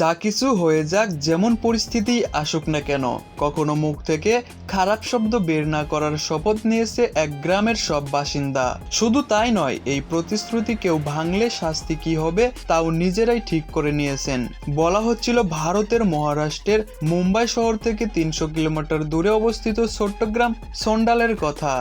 যা কিছু হয়ে যাক, যেমন পরিস্থিতি আসুক না কেন, কখনো মুখ থেকে খারাপ শব্দ বের না করার শপথ নিয়েছে এক গ্রামের সব বাসিন্দা। শুধু তাই নয়, এই প্রতিশ্রুতি কেউ ভাঙলে শাস্তি কি হবে তাও নিজেরাই ঠিক করে নিয়েছেন। বলা হচ্ছিল ভারতের মহারাষ্ট্রের মুম্বাই শহর থেকে 300 কিলোমিটার দূরে অবস্থিত ছোট্ট গ্রাম সন্ডালের কথা।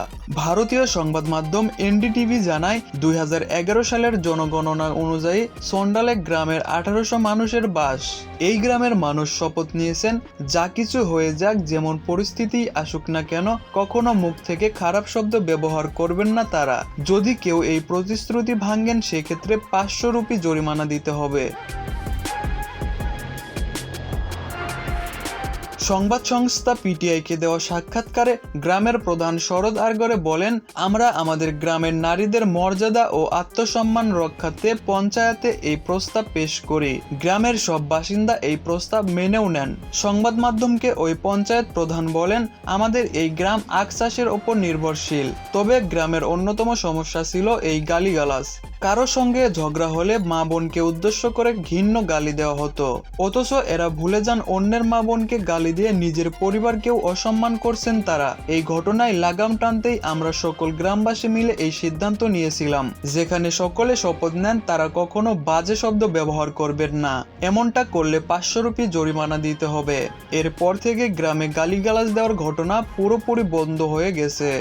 ভারতীয় সংবাদ মাধ্যম এনডিটিভি জানায়, 2011 সালের জনগণনা অনুযায়ী সন্ডালে গ্রামের 1800 মানুষের বাস। এই গ্রামের মানুষ শপথ নিয়েছেন, যা কিছু হয়ে যাক, যেমন পরিস্থিতি আসুক না কেন, কখনো মুখ থেকে খারাপ শব্দ ব্যবহার করবেন না তারা। যদি কেউ এই প্রতিশ্রুতি ভাঙেন, সেক্ষেত্রে 500 রুপি জরিমানা দিতে হবে। সংবাদ সংস্থা পিটিআইকে দেওয়া সাক্ষাৎকারে গ্রামের প্রধান শরদ আরগরে বলেন, আমরা আমাদের গ্রামের নারীদের মর্যাদা ও আত্মসম্মান রক্ষার্থে পঞ্চায়েতে এই প্রস্তাব পেশ করি। গ্রামের সব বাসিন্দা এই প্রস্তাব মেনেও নেন। সংবাদ মাধ্যমকে ওই পঞ্চায়েত প্রধান বলেন, আমাদের এই গ্রাম আখ চাষের ওপর নির্ভরশীল। তবে গ্রামের অন্যতম সমস্যা ছিল এই গালিগালাজ। কারো সঙ্গে ঝগড়া হলে মা বোনকে উদ্দেশ্য করে ঘৃণ্য গালি দেওয়া হতো, অথচ এরা ভুলে যান অন্যের মা বোনকে গালি দিয়ে নিজের পরিবারকেও অসম্মান করছেন তারা। এই ঘটনায় লাগাম টানতেই আমরা সকল গ্রামবাসী মিলে এই সিদ্ধান্ত নিয়েছিলাম, যেখানে সকলে শপথ নেন তারা কখনো বাজে শব্দ ব্যবহার করবেন না। এমনটা করলে 500 রুপি জরিমানা দিতে হবে। এরপর থেকে গ্রামে গালিগালাজ দেওয়ার ঘটনা পুরোপুরি বন্ধ হয়ে গেছে।